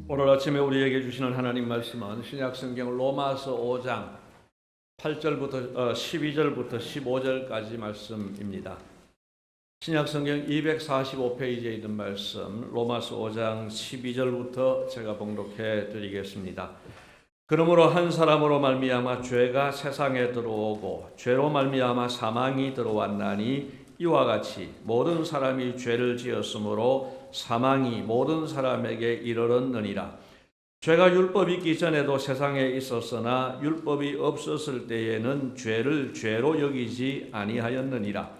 오늘 아침에 우리에게 주시는 하나님 말씀은 신약성경 로마서 5장 8절부터 12절부터 15절까지 말씀입니다. 신약성경 245페이지에 있는 말씀 로마서 5장 12절부터 제가 봉독해 드리겠습니다. 그러므로 한 사람으로 말미암아 죄가 세상에 들어오고 죄로 말미암아 사망이 들어왔나니 이와 같이 모든 사람이 죄를 지었으므로 사망이 모든 사람에게 이르렀느니라. 죄가 율법이 있기 전에도 세상에 있었으나 율법이 없었을 때에는 죄를 죄로 여기지 아니하였느니라.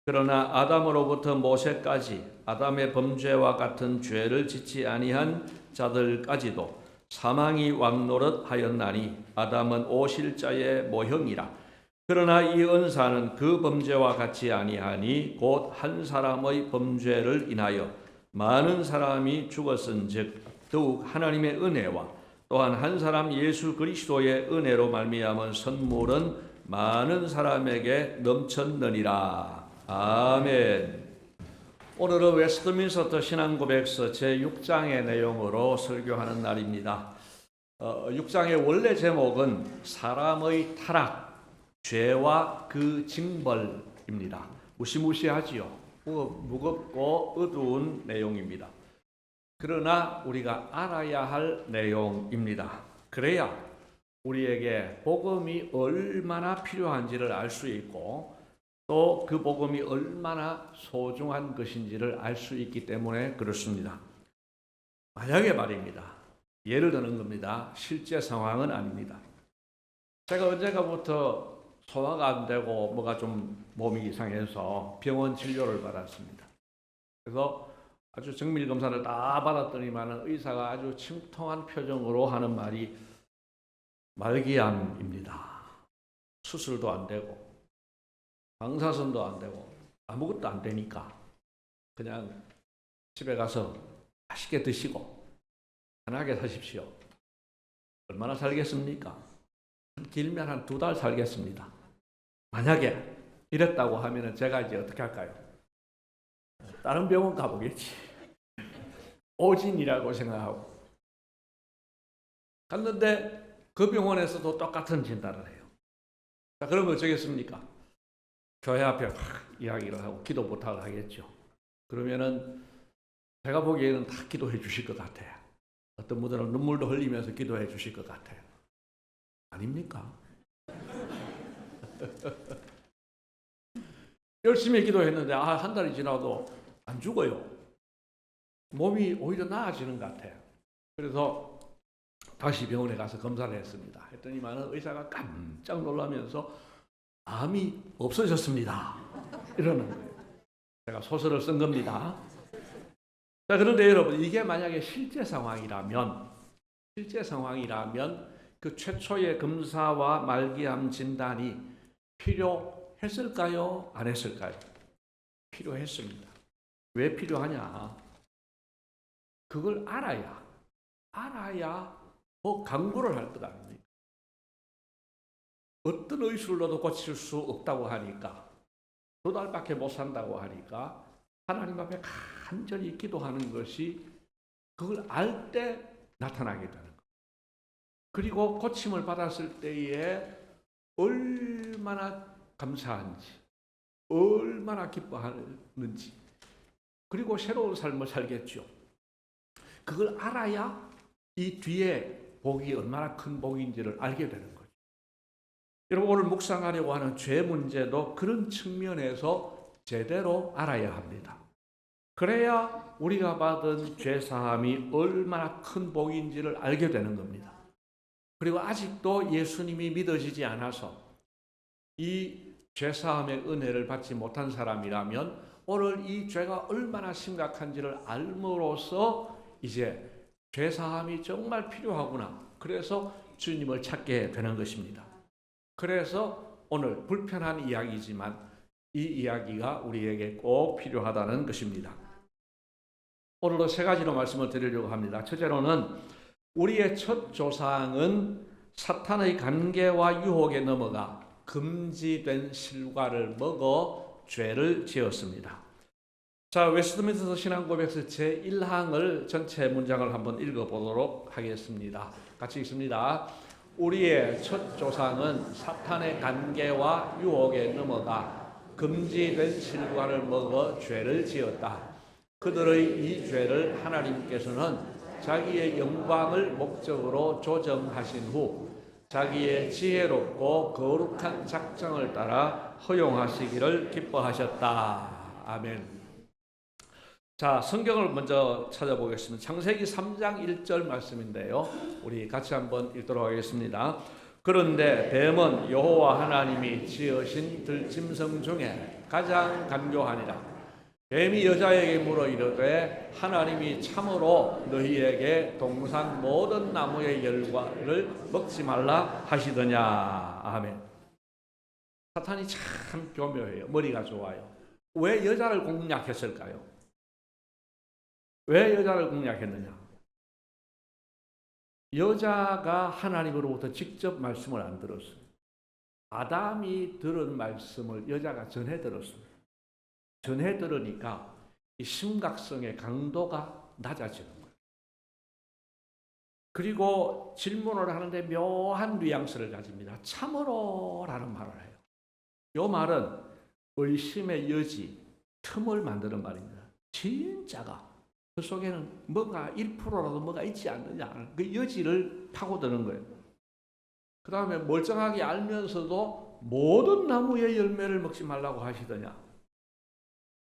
그러나 아담으로부터 모세까지 아담의 범죄와 같은 죄를 짓지 아니한 자들까지도 사망이 왕노릇하였나니 아담은 오실자의 모형이라. 그러나 이 은사는 그 범죄와 같이 아니하니 곧 한 사람의 범죄를 인하여 많은 사람이 죽었은즉 더욱 하나님의 은혜와 또한 한 사람 예수 그리스도의 은혜로 말미암은 선물은 많은 사람에게 넘쳤느니라. 아멘. 오늘은 웨스트민스터 신앙고백서 제6장의 내용으로 설교하는 날입니다. 6장의 원래 제목은 사람의 타락, 죄와 그 징벌입니다. 무시무시하지요. 무겁고 어두운 내용입니다. 그러나 우리가 알아야 할 내용입니다. 그래야 우리에게 복음이 얼마나 필요한지를 알 수 있고 또 그 복음이 얼마나 소중한 것인지를 알 수 있기 때문에 그렇습니다. 만약에 말입니다. 예를 드는 겁니다. 실제 상황은 아닙니다. 제가 언젠가부터 소화가 안 되고 뭐가 좀 몸이 이상해서 병원 진료를 받았습니다. 그래서 아주 정밀 검사를 다 받았더니만 의사가 아주 침통한 표정으로 하는 말이 말기암입니다. 수술도 안 되고 방사선도 안 되고 아무것도 안 되니까 그냥 집에 가서 맛있게 드시고 편하게 사십시오. 얼마나 살겠습니까? 길면 한 2달 살겠습니다. 만약에 이랬다고 하면 제가 이제 어떻게 할까요? 다른 병원 가보겠지. 오진이라고 생각하고 갔는데 그 병원에서도 똑같은 진단을 해요. 자, 그러면 어쩌겠습니까? 교회 앞에 이야기를 하고 기도 부탁을 하겠죠. 그러면은 제가 보기에는 다 기도해 주실 것 같아요. 어떤 분들은 눈물도 흘리면서 기도해 주실 것 같아요. 아닙니까? 열심히 기도했는데 한 달이 지나도 안 죽어요. 몸이 오히려 나아지는 것 같아요. 그래서 다시 병원에 가서 검사를 했습니다. 했더니만 의사가 깜짝 놀라면서 암이 없어졌습니다. 이러는 거예요. 제가 소설을 쓴 겁니다. 자, 그런데 여러분, 이게 만약에 실제 상황이라면 그 최초의 검사와 말기암 진단이 필요했을까요? 안 했을까요? 필요했습니다. 왜 필요하냐? 그걸 알아야 뭐 강구를 할 것 아닙니까? 어떤 의술로도 고칠 수 없다고 하니까 2달밖에 못 산다고 하니까 하나님 앞에 간절히 기도하는 것이 그걸 알 때 나타나게 되는 거예요. 그리고 고침을 받았을 때에 얼마나 감사한지 얼마나 기뻐하는지 그리고 새로운 삶을 살겠죠. 그걸 알아야 이 뒤에 복이 얼마나 큰 복인지를 알게 되는 거죠. 여러분, 오늘 묵상하려고 하는 죄 문제도 그런 측면에서 제대로 알아야 합니다. 그래야 우리가 받은 죄 사함이 얼마나 큰 복인지를 알게 되는 겁니다. 그리고 아직도 예수님이 믿어지지 않아서 이 죄 사함의 은혜를 받지 못한 사람이라면 오늘 이 죄가 얼마나 심각한지를 알므로써 이제 죄 사함이 정말 필요하구나. 그래서 주님을 찾게 되는 것입니다. 그래서 오늘 불편한 이야기지만 이 이야기가 우리에게 꼭 필요하다는 것입니다. 오늘도 3가지로 말씀을 드리려고 합니다. 첫째로는 우리의 첫 조상은 사탄의 관계와 유혹에 넘어가 금지된 실과를 먹어 죄를 지었습니다. 자, 웨스트민스터 신앙고백서 제1항을 전체 문장을 한번 읽어보도록 하겠습니다. 같이 읽습니다. 우리의 첫 조상은 사탄의 관계와 유혹에 넘어가 금지된 실과를 먹어 죄를 지었다. 그들의 이 죄를 하나님께서는 자기의 영광을 목적으로 조정하신 후 자기의 지혜롭고 거룩한 작정을 따라 허용하시기를 기뻐하셨다. 아멘. 자, 성경을 먼저 찾아보겠습니다. 창세기 3장 1절 말씀인데요. 우리 같이 한번 읽도록 하겠습니다. 그런데 뱀은 여호와 하나님이 지으신 들짐승 중에 가장 간교하니라. 뱀이 여자에게 물어 이르되 하나님이 참으로 너희에게 동산 모든 나무의 열과를 먹지 말라 하시더냐. 아멘. 사탄이 참 교묘해요. 머리가 좋아요. 왜 여자를 공략했을까요? 왜 여자를 공략했느냐? 여자가 하나님으로부터 직접 말씀을 안 들었어요. 아담이 들은 말씀을 여자가 전해 들었어요. 전해 들으니까 이 심각성의 강도가 낮아지는 거예요. 그리고 질문을 하는데 묘한 뉘앙스를 가집니다. 참으로라는 말을 해요. 이 말은 의심의 여지, 틈을 만드는 말입니다. 진짜가 그 속에는 뭐가 1%라도 뭐가 있지 않느냐, 그 여지를 파고드는 거예요. 그 다음에 멀쩡하게 알면서도 모든 나무의 열매를 먹지 말라고 하시더냐.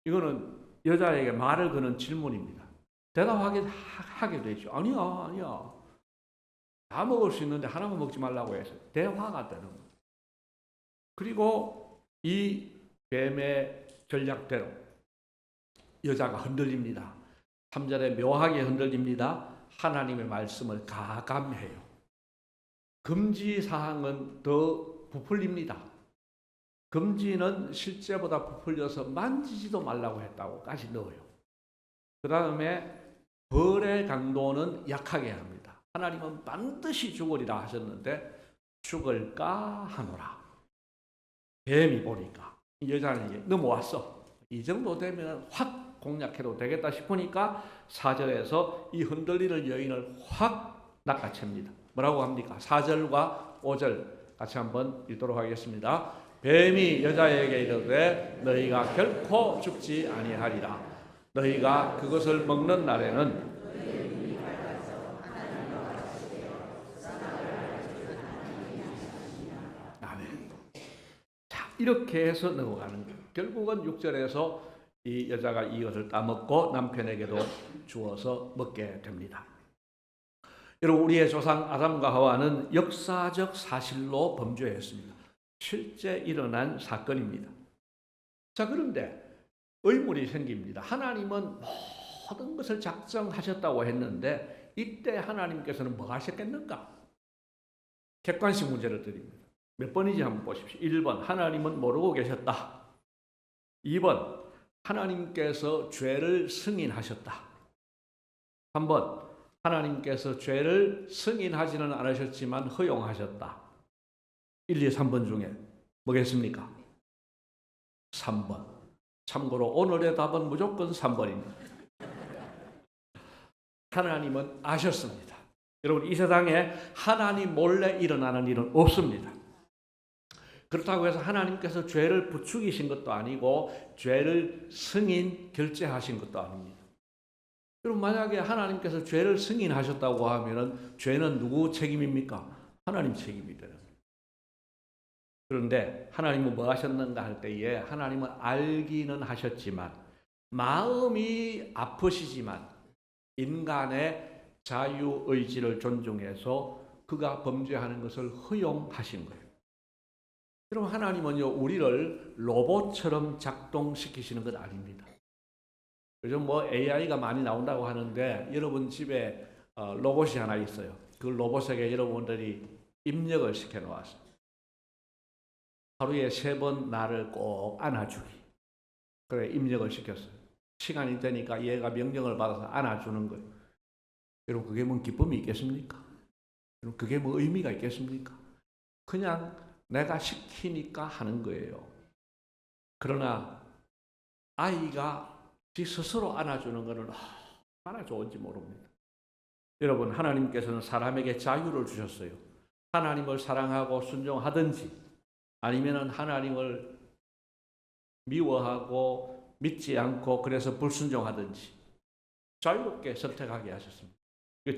이거는 여자에게 말을 거는 질문입니다. 대답하게 되죠. 아니야. 다 먹을 수 있는데 하나만 먹지 말라고 해서 대화가 되는 거예요. 그리고 이 뱀의 전략대로 여자가 흔들립니다. 3절에 묘하게 흔들립니다. 하나님의 말씀을 가감해요. 금지사항은 더 부풀립니다. 금지는 실제보다 부풀려서 만지지도 말라고 했다고까지 넣어요. 그 다음에 벌의 강도는 약하게 합니다. 하나님은 반드시 죽으리라 하셨는데 죽을까 하노라. 뱀이 보니까 여자는 넘어왔어. 이 정도 되면 확 공략해도 되겠다 싶으니까 4절에서 이 흔들리는 여인을 확 낚아챕니다. 뭐라고 합니까? 4절과 5절 같이 한번 읽도록 하겠습니다. 뱀이 여자에게 이르되 너희가 결코 죽지 아니하리라. 너희가 그것을 먹는 날에는 아멘. 자, 이렇게 해서 넘어가는 거예요. 결국은 6절에서 이 여자가 이것을 따먹고 남편에게도 주어서 먹게 됩니다. 여러분, 우리의 조상 아담과 하와는 역사적 사실로 범죄했습니다. 실제 일어난 사건입니다. 자, 그런데 의문이 생깁니다. 하나님은 모든 것을 작정하셨다고 했는데 이때 하나님께서는 뭐 하셨겠는가? 객관식 문제를 드립니다. 몇 번인지 한번 보십시오. 1번, 하나님은 모르고 계셨다. 2번, 하나님께서 죄를 승인하셨다. 3번, 하나님께서 죄를 승인하지는 않으셨지만 허용하셨다. 1, 2, 3번 중에 뭐겠습니까? 3번. 참고로 오늘의 답은 무조건 3번입니다. 하나님은 아셨습니다. 여러분, 이 세상에 하나님 몰래 일어나는 일은 없습니다. 그렇다고 해서 하나님께서 죄를 부추기신 것도 아니고 죄를 승인 결재하신 것도 아닙니다. 그럼 만약에 하나님께서 죄를 승인하셨다고 하면은 죄는 누구 책임입니까? 하나님 책임이 되는 거예요. 그런데 하나님은 뭐 하셨는가 할 때에 하나님은 알기는 하셨지만 마음이 아프시지만 인간의 자유의지를 존중해서 그가 범죄하는 것을 허용하신 거예요. 그럼 하나님은요, 우리를 로봇처럼 작동시키시는 것 아닙니다. 요즘 뭐 AI가 많이 나온다고 하는데 여러분 집에 로봇이 하나 있어요. 그 로봇에게 여러분들이 입력을 시켜 놓았어요. 하루에 3번 나를 꼭 안아주기. 그래, 입력을 시켰어요. 시간이 되니까 얘가 명령을 받아서 안아주는 거예요. 여러분, 그게 뭐 기쁨이 있겠습니까? 여러분, 그게 뭐 의미가 있겠습니까? 그냥 내가 시키니까 하는 거예요. 그러나 아이가 지 스스로 안아주는 것은 얼마나 좋은지 모릅니다. 여러분, 하나님께서는 사람에게 자유를 주셨어요. 하나님을 사랑하고 순종하든지 아니면 하나님을 미워하고 믿지 않고 그래서 불순종하든지 자유롭게 선택하게 하셨습니다.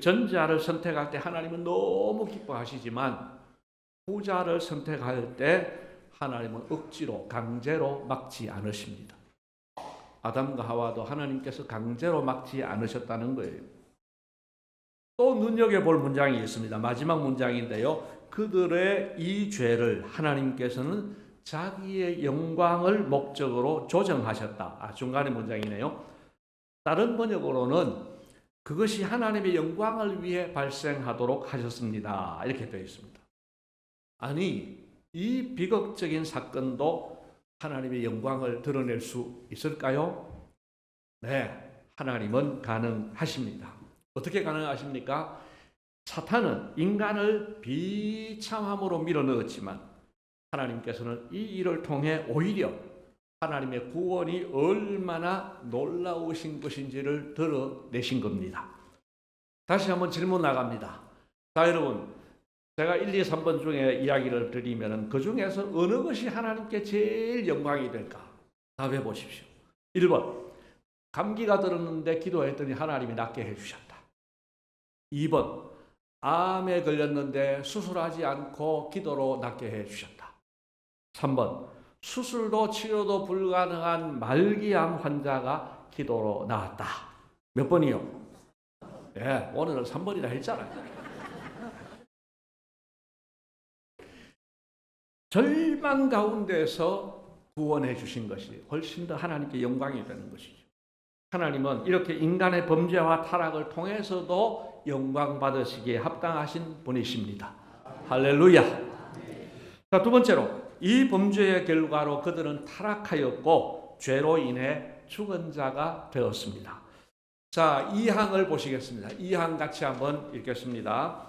전자를 선택할 때 하나님은 너무 기뻐하시지만 후자를 선택할 때 하나님은 억지로 강제로 막지 않으십니다. 아담과 하와도 하나님께서 강제로 막지 않으셨다는 거예요. 또 눈여겨볼 문장이 있습니다. 마지막 문장인데요. 그들의 이 죄를 하나님께서는 자기의 영광을 목적으로 조정하셨다. 중간의 문장이네요. 다른 번역으로는 그것이 하나님의 영광을 위해 발생하도록 하셨습니다. 이렇게 되어 있습니다. 아니, 이 비극적인 사건도 하나님의 영광을 드러낼 수 있을까요? 네, 하나님은 가능하십니다. 어떻게 가능하십니까? 사탄은 인간을 비참함으로 밀어넣었지만 하나님께서는 이 일을 통해 오히려 하나님의 구원이 얼마나 놀라우신 것인지를 드러내신 겁니다. 다시 한번 질문 나갑니다. 자, 여러분, 제가 1, 2, 3번 중에 이야기를 드리면 그 중에서 어느 것이 하나님께 제일 영광이 될까? 답해 보십시오. 1번, 감기가 들었는데 기도했더니 하나님이 낫게 해주셨다. 2번, 암에 걸렸는데 수술하지 않고 기도로 낫게 해주셨다. 3번, 수술도 치료도 불가능한 말기암 환자가 기도로 나았다. 몇 번이요? 네, 오늘은 3번이라 했잖아요. 절망 가운데서 구원해 주신 것이 훨씬 더 하나님께 영광이 되는 것이죠. 하나님은 이렇게 인간의 범죄와 타락을 통해서도 영광 받으시기에 합당하신 분이십니다. 할렐루야. 자, 두 번째로 이 범죄의 결과로 그들은 타락하였고 죄로 인해 죽은 자가 되었습니다. 자, 2항을 보시겠습니다. 2항 같이 한번 읽겠습니다.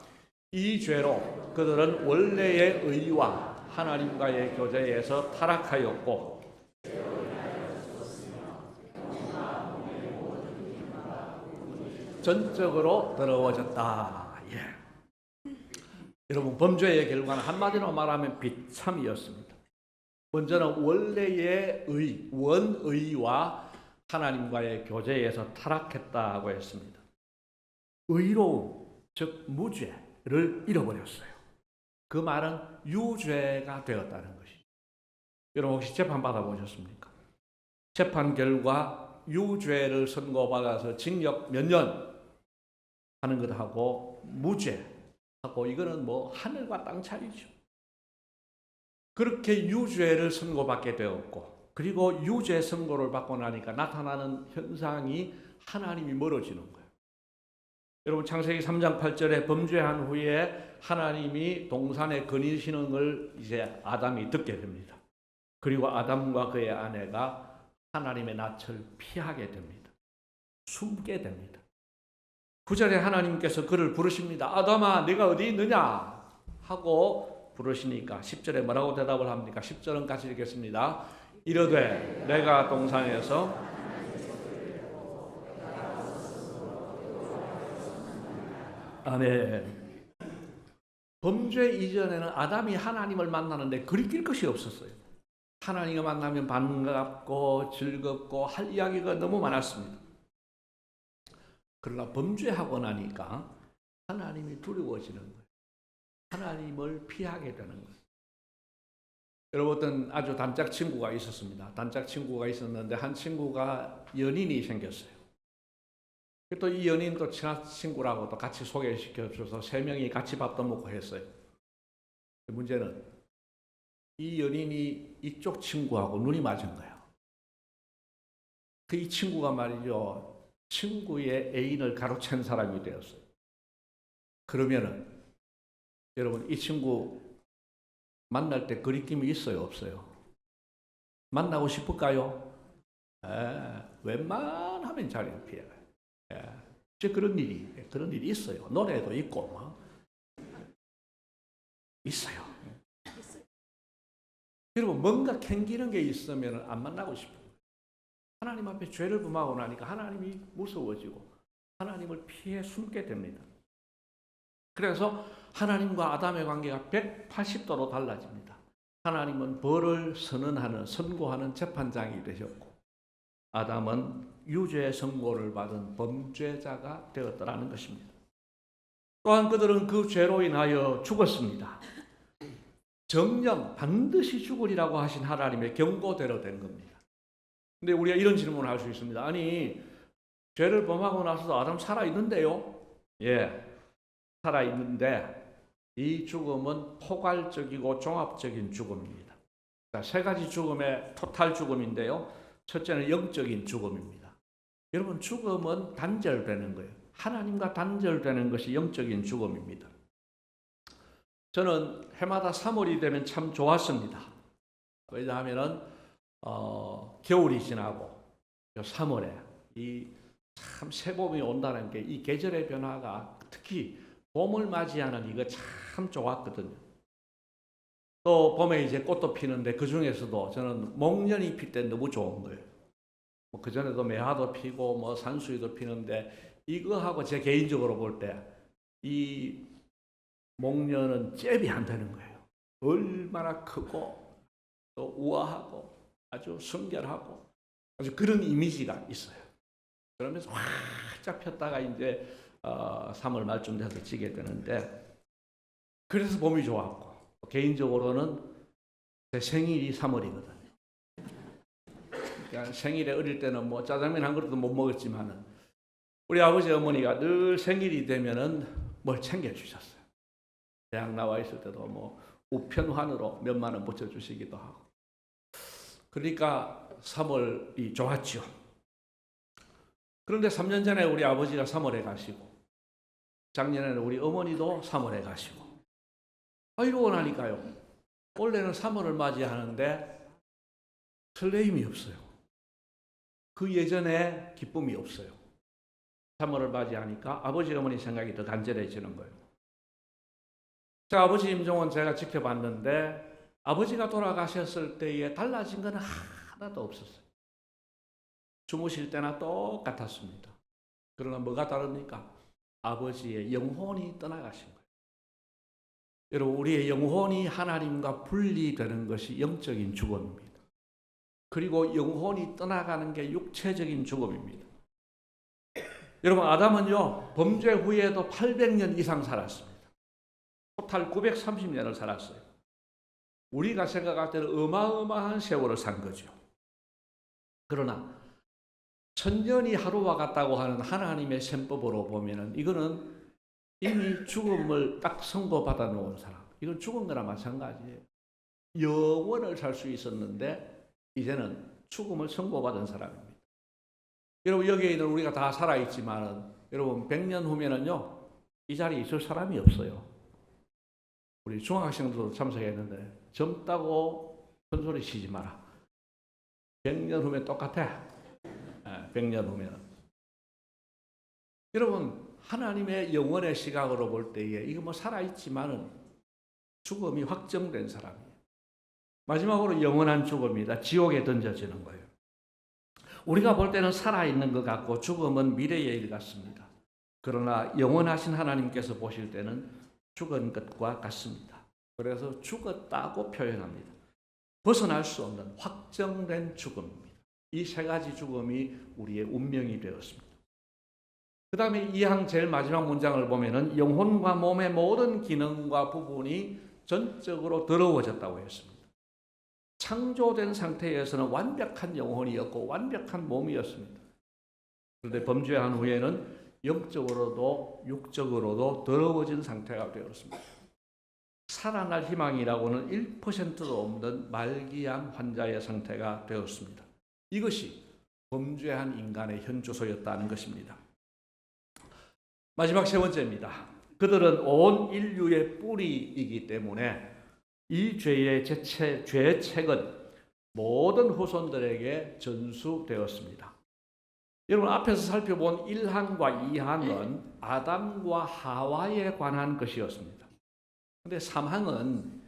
이 죄로 그들은 원래의 의와 하나님과의 교제에서 타락하였고 전적으로 더러워졌다. 예. 여러분, 범죄의 결과는 한마디로 말하면 비참이었습니다. 먼저는 원래의 의, 원의와 하나님과의 교제에서 타락했다고 했습니다. 의로움, 즉 무죄를 잃어버렸어요. 그 말은 유죄가 되었다는 것이죠. 여러분, 혹시 재판 받아보셨습니까? 재판 결과 유죄를 선고받아서 징역 몇 년 하는 것하고 무죄하고 이거는 뭐 하늘과 땅 차이죠. 그렇게 유죄를 선고받게 되었고 그리고 유죄 선고를 받고 나니까 나타나는 현상이 하나님이 멀어지는 거예요. 여러분, 창세기 3장 8절에 범죄한 후에 하나님이 동산에 거니시는 걸 이제 아담이 듣게 됩니다. 그리고 아담과 그의 아내가 하나님의 낯을 피하게 됩니다. 숨게 됩니다. 9절에 하나님께서 그를 부르십니다. 아담아, 네가 어디 있느냐? 하고 부르시니까 10절에 뭐라고 대답을 합니까? 10절은 같이 읽겠습니다. 이르되 내가 동산에서 아멘. 범죄 이전에는 아담이 하나님을 만나는데 그리낄 것이 없었어요. 하나님을 만나면 반갑고 즐겁고 할 이야기가 너무 많았습니다. 그러나 범죄하고 나니까 하나님이 두려워지는 거예요. 하나님을 피하게 되는 거예요. 여러분, 어떤 아주 단짝 친구가 있었습니다. 단짝 친구가 있었는데 한 친구가 연인이 생겼어요. 또 이 연인도 친한 친구라고 또 같이 소개시켜줘서 3명이 같이 밥도 먹고 했어요. 문제는 이 연인이 이쪽 친구하고 눈이 맞은 거예요. 이 친구가 말이죠, 친구의 애인을 가로챈 사람이 되었어요. 그러면은 여러분, 이 친구 만날 때 거리낌이 있어요, 없어요? 만나고 싶을까요? 웬만하면 자리를 피해가요. 그런 일이 있어요. 노래도 있고 뭐 있어요. 여러분, 뭔가 캥기는 게 있으면 안 만나고 싶어요. 하나님 앞에 죄를 범하고 나니까 하나님이 무서워지고 하나님을 피해 숨게 됩니다. 그래서 하나님과 아담의 관계가 180도로 달라집니다. 하나님은 벌을 선고하는 재판장이 되셨고 아담은 유죄 선고를 받은 범죄자가 되었더라는 것입니다. 또한 그들은 그 죄로 인하여 죽었습니다. 정령 반드시 죽으리라고 하신 하나님의 경고대로 된 겁니다. 근데 우리가 이런 질문을 할 수 있습니다. 아니, 죄를 범하고 나서도 아담 살아있는데요? 예, 살아있는데 이 죽음은 포괄적이고 종합적인 죽음입니다. 세 가지 죽음의 토탈 죽음인데요. 첫째는 영적인 죽음입니다. 여러분, 죽음은 단절되는 거예요. 하나님과 단절되는 것이 영적인 죽음입니다. 저는 해마다 3월이 되면 참 좋았습니다. 왜냐하면 겨울이 지나고 3월에 이 참 새봄이 온다는 게 이 계절의 변화가 특히 봄을 맞이하는 이거 참 좋았거든요. 또 봄에 이제 꽃도 피는데 그 중에서도 저는 목련이 필 때 너무 좋은 거예요. 그 전에도 매화도 피고 산수유도 피는데 이거하고 제 개인적으로 볼 때 이 목련은 잽이 안 되는 거예요. 얼마나 크고 또 우아하고 아주 순결하고 아주 그런 이미지가 있어요. 그러면서 활짝 폈다가 이제 3월 말쯤 돼서 지게 되는데 그래서 봄이 좋았고 개인적으로는 제 생일이 3월이거든요. 그러니까 생일에 어릴 때는 짜장면 한 그릇도 못 먹었지만은 우리 아버지 어머니가 늘 생일이 되면은 뭘 챙겨주셨어요. 대학 나와 있을 때도 우편환으로 몇만 원 붙여주시기도 하고. 그러니까 3월이 좋았죠. 그런데 3년 전에 우리 아버지가 3월에 가시고 작년에는 우리 어머니도 3월에 가시고 이러고 나니까요. 원래는 3월을 맞이하는데 설레임이 없어요. 그 예전에 기쁨이 없어요. 3월을 맞이하니까 아버지 어머니 생각이 더 간절해지는 거예요. 제 아버지 임종은 제가 지켜봤는데 아버지가 돌아가셨을 때에 달라진 건 하나도 없었어요. 주무실 때나 똑같았습니다. 그러나 뭐가 다릅니까? 아버지의 영혼이 떠나가신 거예요. 여러분, 우리의 영혼이 하나님과 분리되는 것이 영적인 죽음입니다. 그리고 영혼이 떠나가는 게 육체적인 죽음입니다. 여러분, 아담은요 범죄 후에도 800년 이상 살았습니다. 토탈 930년을 살았어요. 우리가 생각할 때는 어마어마한 세월을 산 거죠. 그러나 천년이 하루와 같다고 하는 하나님의 셈법으로 보면은 이거는 이미 죽음을 딱 선고받아 놓은 사람, 이건 죽은 거나 마찬가지예요. 영원을 살 수 있었는데 이제는 죽음을 선고받은 사람입니다. 여러분, 여기에 있는 우리가 다 살아있지만은 여러분 100년 후면은요 이 자리에 있을 사람이 없어요. 우리 중학생들도 참석했는데 젊다고 큰소리 치지 마라. 100년 후면 똑같아. 100년 후면은. 여러분, 하나님의 영원의 시각으로 볼 때에 이거 살아있지만은 죽음이 확정된 사람이에요. 마지막으로 영원한 죽음이다. 지옥에 던져지는 거예요. 우리가 볼 때는 살아있는 것 같고 죽음은 미래의 일 같습니다. 그러나 영원하신 하나님께서 보실 때는 죽은 것과 같습니다. 그래서 죽었다고 표현합니다. 벗어날 수 없는 확정된 죽음입니다. 이 세 가지 죽음이 우리의 운명이 되었습니다. 그 다음에 이 한 제일 마지막 문장을 보면은 영혼과 몸의 모든 기능과 부분이 전적으로 더러워졌다고 했습니다. 창조된 상태에서는 완벽한 영혼이었고 완벽한 몸이었습니다. 그런데 범죄한 후에는 영적으로도 육적으로도 더러워진 상태가 되었습니다. 살아날 희망이라고는 1%도 없는 말기암 환자의 상태가 되었습니다. 이것이 범죄한 인간의 현주소였다는 것입니다. 마지막 세 번째입니다. 그들은 온 인류의 뿌리이기 때문에 이 죄의 죄책은 모든 후손들에게 전수되었습니다. 여러분, 앞에서 살펴본 1항과 2항은 아담과 하와에 관한 것이었습니다. 그런데 3항은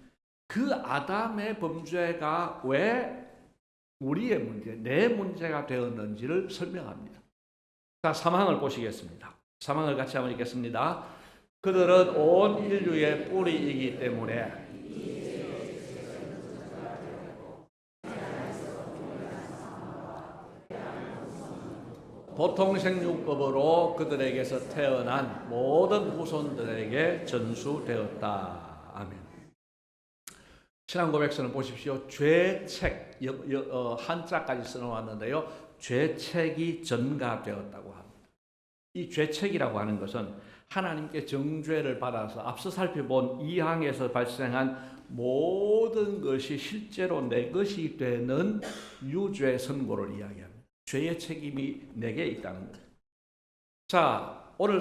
그 아담의 범죄가 왜 우리의 문제, 내 문제가 되었는지를 설명합니다. 자, 사망을 보시겠습니다. 사망을 같이 한번 읽겠습니다. 그들은 온 인류의 뿌리이기 때문에 보통 생육법으로 그들에게서 태어난 모든 후손들에게 전수되었다. 아멘. 신앙 고백서는 보십시오. 죄책, 한자까지 써놓았는데요. 죄책이 전가되었다고 합니다. 이 죄책이라고 하는 것은 하나님께 정죄를 받아서 앞서 살펴본 2항에서 발생한 모든 것이 실제로 내 것이 되는 유죄 선고를 이야기합니다. 죄의 책임이 내게 있다는 거예요. 자, 오늘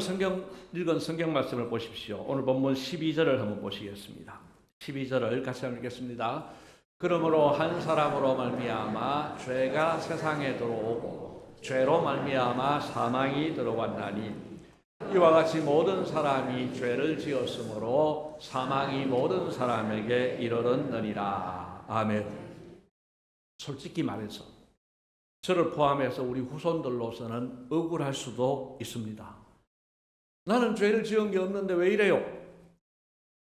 읽은 성경 말씀을 보십시오. 오늘 본문 12절을 한번 보시겠습니다. 12절을 같이 한번 읽겠습니다. 그러므로 한 사람으로 말미암아 죄가 세상에 들어오고 죄로 말미암아 사망이 들어왔나니 이와 같이 모든 사람이 죄를 지었으므로 사망이 모든 사람에게 이르렀느니라. 아멘. 솔직히 말해서 저를 포함해서 우리 후손들로서는 억울할 수도 있습니다. 나는 죄를 지은 게 없는데 왜 이래요?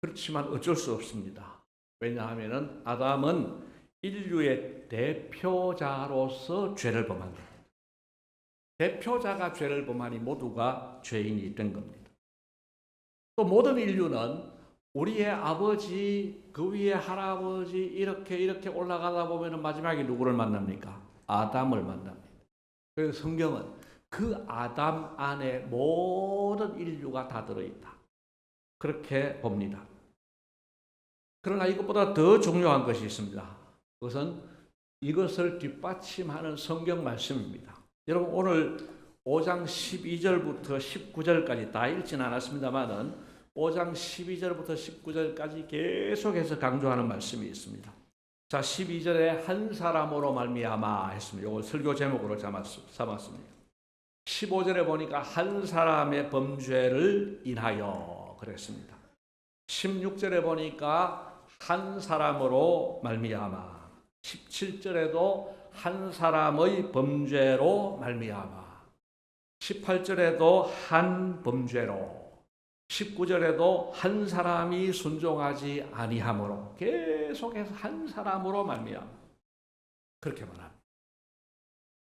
그렇지만 어쩔 수 없습니다. 왜냐하면 아담은 인류의 대표자로서 죄를 범한 겁니다. 대표자가 죄를 범하니 모두가 죄인이 된 겁니다. 또 모든 인류는 우리의 아버지, 그 위에 할아버지 이렇게 올라가다 보면 마지막에 누구를 만납니까? 아담을 만납니다. 그래서 성경은 그 아담 안에 모든 인류가 다 들어있다. 그렇게 봅니다. 그러나 이것보다 더 중요한 것이 있습니다. 그것은 이것을 뒷받침하는 성경 말씀입니다. 여러분 오늘 5장 12절부터 19절까지 다 읽지는 않았습니다만은 5장 12절부터 19절까지 계속해서 강조하는 말씀이 있습니다. 자, 12절에 한 사람으로 말미암아 했습니다. 이걸 설교 제목으로 삼았습니다. 15절에 보니까 한 사람의 범죄를 인하여 그랬습니다. 16절에 보니까 한 사람으로 말미암아, 17절에도 한 사람의 범죄로 말미암아, 18절에도 한 범죄로, 19절에도 한 사람이 순종하지 아니함으로 계속해서 한 사람으로 말미암아 그렇게 말합니다.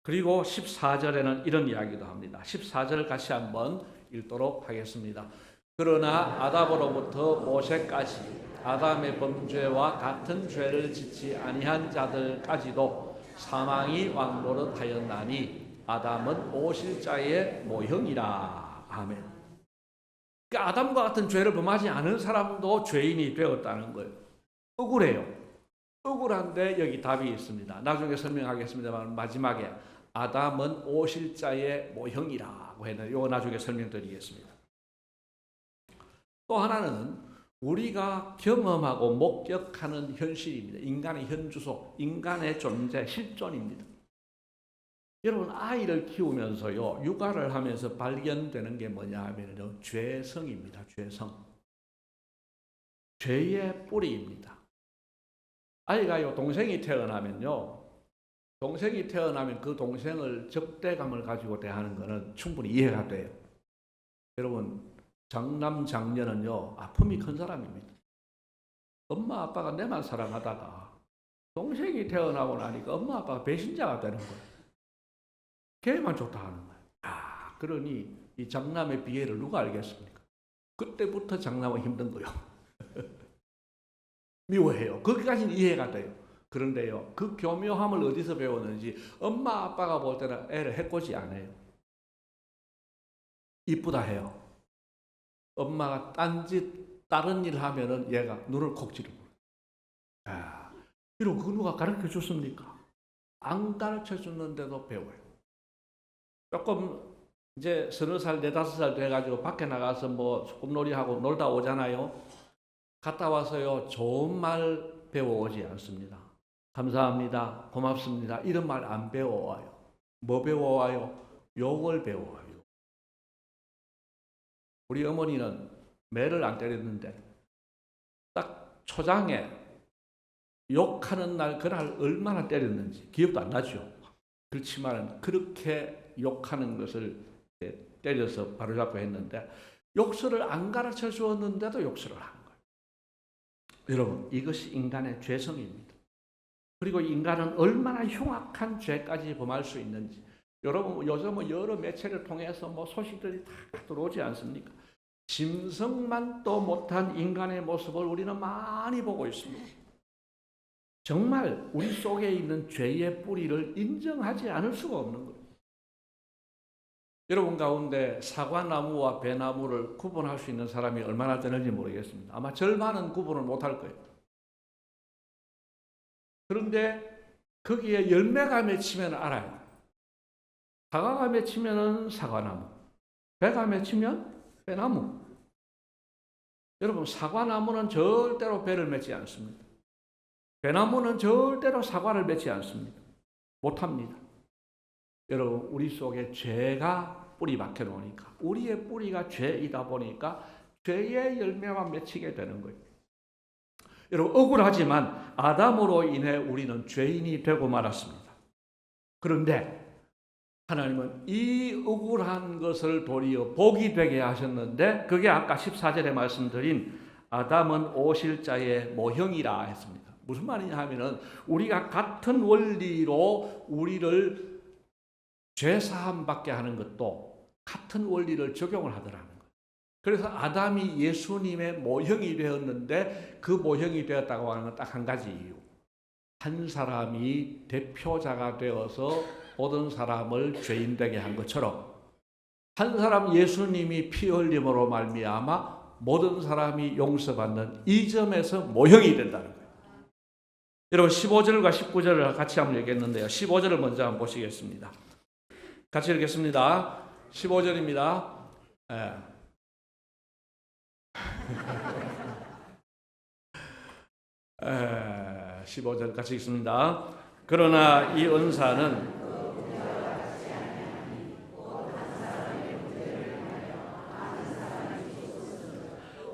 그리고 14절에는 이런 이야기도 합니다. 14절 같이 한번 읽도록 하겠습니다. 그러나 아담으로부터 모세까지 아담의 범죄와 같은 죄를 짓지 아니한 자들까지도 사망이 왕노릇하였나니 아담은 오실 자의 모형이라. 아멘. 그러니까 아담과 같은 죄를 범하지 않은 사람도 죄인이 되었다는 거예요. 억울해요. 억울한데 여기 답이 있습니다. 나중에 설명하겠습니다만 마지막에 아담은 오실 자의 모형이라고 했는데 이거 나중에 설명드리겠습니다. 또 하나는 우리가 경험하고 목격하는 현실입니다. 인간의 현주소, 인간의 존재, 실존입니다. 여러분 아이를 키우면서요 육아를 하면서 발견되는 게 뭐냐 하면요 죄성입니다. 죄성. 죄의 뿌리입니다. 아이가요 동생이 태어나면요 동생이 태어나면 그 동생을 적대감을 가지고 대하는 것은 충분히 이해가 돼요. 여러분 장남 장녀는요 아픔이 큰 사람입니다. 엄마 아빠가 내만 사랑하다가 동생이 태어나고 나니까 엄마 아빠가 배신자가 되는 거예요. 걔만 좋다 하는 거예요. 그러니 이 장남의 비애를 누가 알겠습니까? 그때부터 장남은 힘든 거예요. 미워해요. 거기까지는 이해가 돼요. 그런데요, 그 교묘함을 어디서 배웠는지 엄마 아빠가 볼 때는 애를 해코지 안 해요. 이쁘다 해요. 엄마가 딴짓 다른 일 하면은 얘가 눈을 콕 찌르고. 이러고 그 누가 가르쳐 줬습니까? 안 가르쳐 줬는데도 배워요. 조금 이제 30살, 4-5살 돼가지고 밖에 나가서 뭐 소꿉놀이하고 놀다 오잖아요. 갔다 와서요 좋은 말 배워오지 않습니다. 감사합니다, 고맙습니다 이런 말 안 배워와요. 뭐 배워와요? 욕을 배워와요. 우리 어머니는 매를 안 때렸는데 딱 초장에 욕하는 날 그날 얼마나 때렸는지 기억도 안 나죠. 그렇지만 그렇게 욕하는 것을 때려서 바로잡고 했는데 욕설을 안 가르쳐 주었는데도 욕설을 한 거예요. 여러분, 이것이 인간의 죄성입니다. 그리고 인간은 얼마나 흉악한 죄까지 범할 수 있는지, 여러분 요즘은 여러 매체를 통해서 소식들이 다 들어오지 않습니까? 짐승만도 못한 인간의 모습을 우리는 많이 보고 있습니다. 정말 우리 속에 있는 죄의 뿌리를 인정하지 않을 수가 없는 거예요. 여러분 가운데 사과나무와 배나무를 구분할 수 있는 사람이 얼마나 되는지 모르겠습니다. 아마 절반은 구분을 못할 거예요. 그런데 거기에 열매가 맺히면 알아요. 사과가 맺히면 사과나무, 배가 맺히면 배나무. 여러분, 사과나무는 절대로 배를 맺지 않습니다. 배나무는 절대로 사과를 맺지 않습니다. 못합니다. 여러분, 우리 속에 죄가 뿌리 박혀 놓으니까, 우리의 뿌리가 죄이다 보니까 죄의 열매만 맺히게 되는 거예요. 여러분, 억울하지만 아담으로 인해 우리는 죄인이 되고 말았습니다. 그런데 하나님은 이 억울한 것을 도리어 복이 되게 하셨는데, 그게 아까 14절에 말씀드린 아담은 오실자의 모형이라 했습니다. 무슨 말이냐 하면은 우리가 같은 원리로 우리를 죄사함 받게 하는 것도 같은 원리를 적용을 하더라는 거예요. 그래서 아담이 예수님의 모형이 되었는데 그 모형이 되었다고 하는 건 딱 한 가지 이유. 한 사람이 대표자가 되어서 모든 사람을 죄인 되게 한 것처럼 한 사람 예수님이 피 흘림으로 말미암아 모든 사람이 용서받는 이 점에서 모형이 된다는 거예요. 여러분 15절과 19절을 같이 한번 읽겠는데요. 15절을 먼저 한번 보시겠습니다. 같이 읽겠습니다. 15절입니다. 15절 같이 읽습니다. 그러나 이 은사는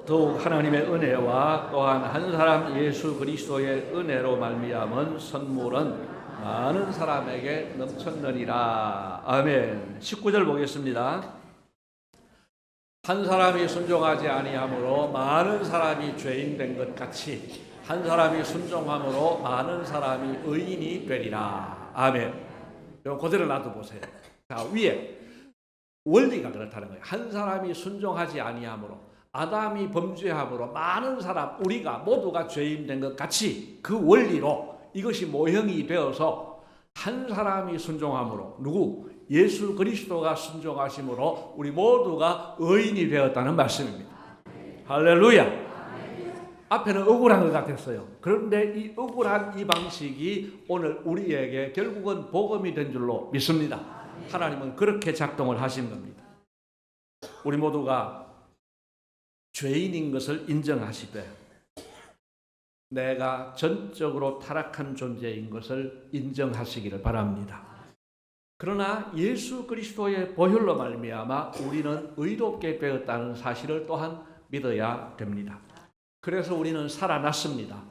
더욱 하나님의 은혜와 또한 한 사람 예수 그리스도의 은혜로 말미암은 선물은 많은 사람에게 넘쳤느니라. 아멘. 19절 보겠습니다. 한 사람이 순종하지 아니함으로 많은 사람이 죄인 된 것 같이 한 사람이 순종함으로 많은 사람이 의인이 되리라. 아멘. 그대로 놔둬보세요. 자, 위에 원리가 그렇다는 거예요. 한 사람이 순종하지 아니함으로, 아담이 범죄함으로 많은 사람, 우리가 모두가 죄인 된 것 같이 그 원리로 이것이 모형이 되어서 한 사람이 순종함으로, 누구? 예수 그리스도가 순종하심으로 우리 모두가 의인이 되었다는 말씀입니다. 할렐루야. 앞에는 억울한 것 같았어요. 그런데 이 억울한 이 방식이 오늘 우리에게 결국은 복음이 된 줄로 믿습니다. 하나님은 그렇게 작동을 하신 겁니다. 우리 모두가 죄인인 것을 인정하시되 내가 전적으로 타락한 존재인 것을 인정하시기를 바랍니다. 그러나 예수 그리스도의 보혈로 말미암아 우리는 의롭게 되었다는 사실을 또한 믿어야 됩니다. 그래서 우리는 살아났습니다.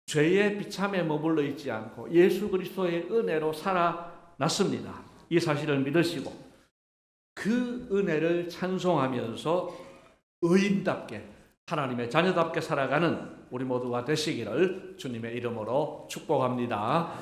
죄의 비참에 머물러 있지 않고 예수 그리스도의 은혜로 살아났습니다. 이 사실을 믿으시고 그 은혜를 찬송하면서 의인답게 하나님의 자녀답게 살아가는 우리 모두가 되시기를 주님의 이름으로 축복합니다.